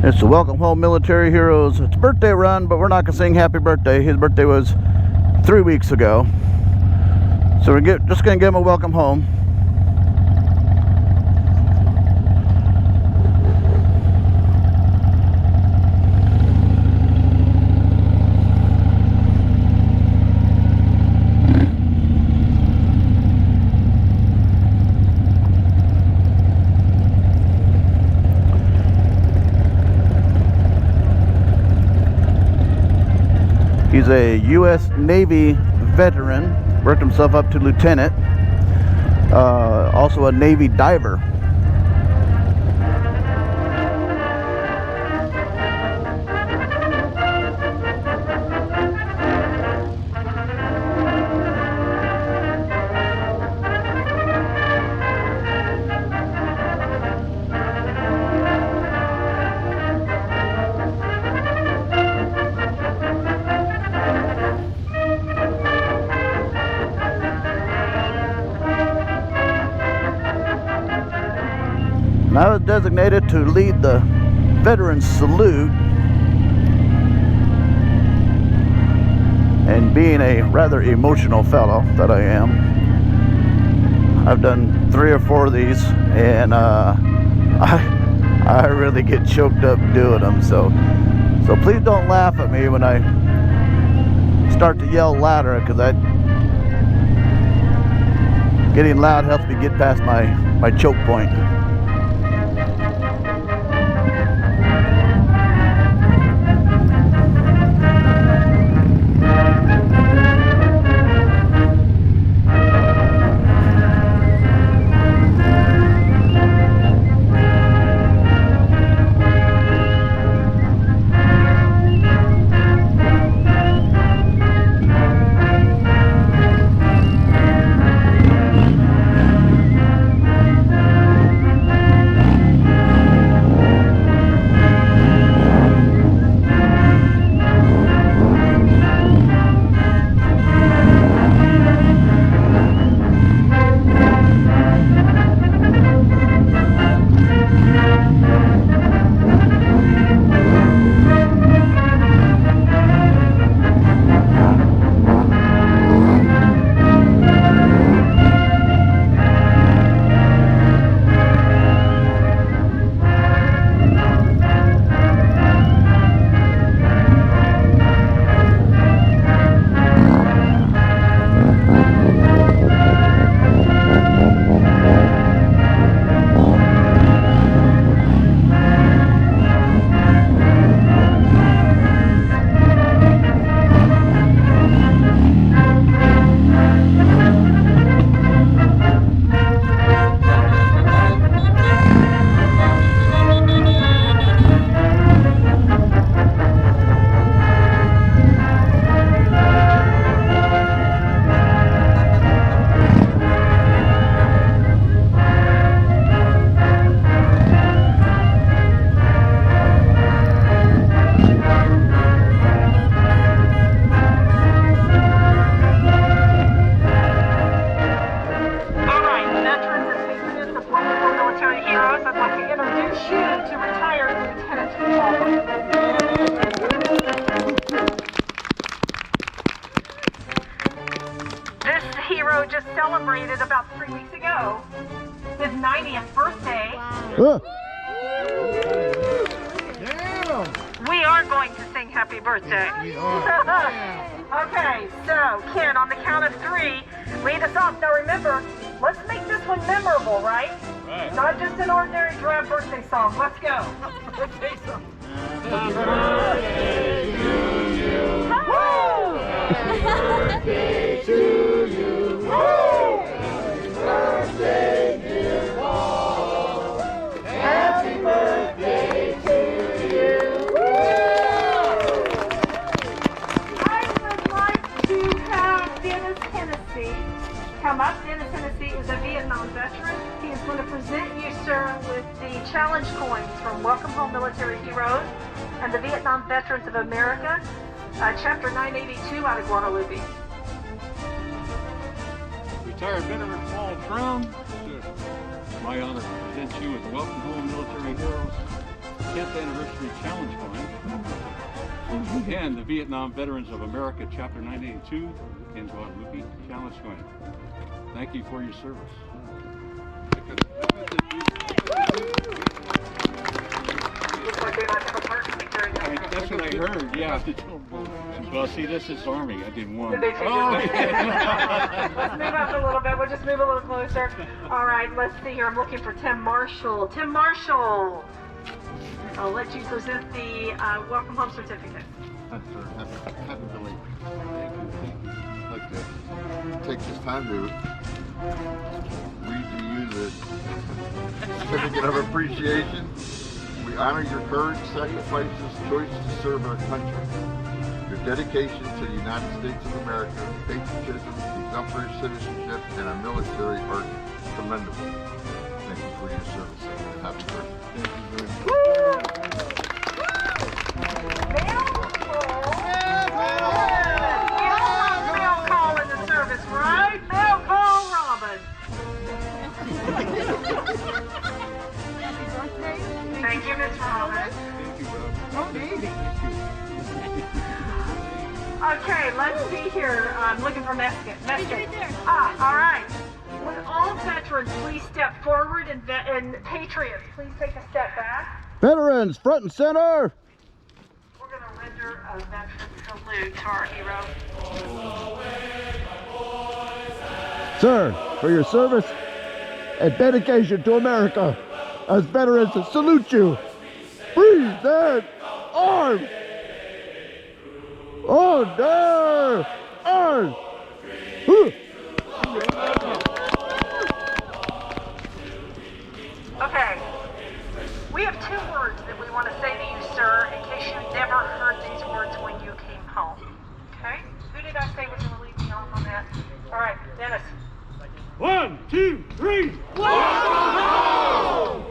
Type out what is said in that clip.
It's the Welcome Home Military Heroes. It's a birthday run, but we're not going to sing happy birthday. His birthday was 3 weeks ago. So we're just going to give him a welcome home. He's a U.S. Navy veteran, worked himself up to lieutenant, also a Navy diver. And I was designated to lead the Veterans Salute, and being a rather emotional fellow that I am, I've done 3 or 4 of these, and I really get choked up doing them, so please don't laugh at me when I start to yell louder, because getting loud helps me get past my choke point. Just celebrated about 3 weeks ago his 90th birthday. Damn. We are going to sing happy birthday. We are. Okay, so Ken, on the count of 3, Lead us off. Now remember, let's make this one memorable, right? Right. Not just an ordinary drab birthday song. Let's go. Birthday song. Happy birthday to you. Happy birthday to you. Happy birthday, dear Paul. Happy birthday to you. I would like to have Dennis Hennessy come up. Dennis Hennessy is a Vietnam veteran. He is going to present you, sir, with the challenge coins from Welcome Home Military Heroes and the Vietnam Veterans of America, Chapter 982 out of Guadalupe. Retired veteran Paul Brown. It's my honor to present you with Welcome Home Military Heroes 10th Anniversary Challenge Coin and the Vietnam Veterans of America Chapter 982 in Guadalupe Challenge Coin. Thank you for your service. Looks like they might have a partner during that. That's what I heard, yeah. Well, see, this is Army. I did one. Did they take Let's move up a little bit. We'll just move a little closer. All right, let's see here. I'm looking for Tim Marshall. Tim Marshall, I'll let you present the Welcome Home certificate. Happy belated. I'd like to take this time to read to you the certificate of appreciation. We honor your courage, sacrifices, choice to serve our country. Your dedication to the United States of America, patriotism, exemplary citizenship, and our military are commendable. Thank you for your service. Happy birthday. Mail call in the service, right? Mail call Robin. Thank you, Miss Robin. Okay, let's see here. I'm looking for Meskin. All right. Would all veterans please step forward and patriots, please take a step back. Veterans, front and center. We're going to render a veteran salute to our hero. Sir, for your service and dedication to America, as veterans salute you. Breathe that arm. Order! Arm! Okay. We have two words that we want to say to you, sir, in case you never heard these words when you came home. Okay? Who did I say was going to lead me off on that? All right, Dennis. 1, 2, 3. Welcome home!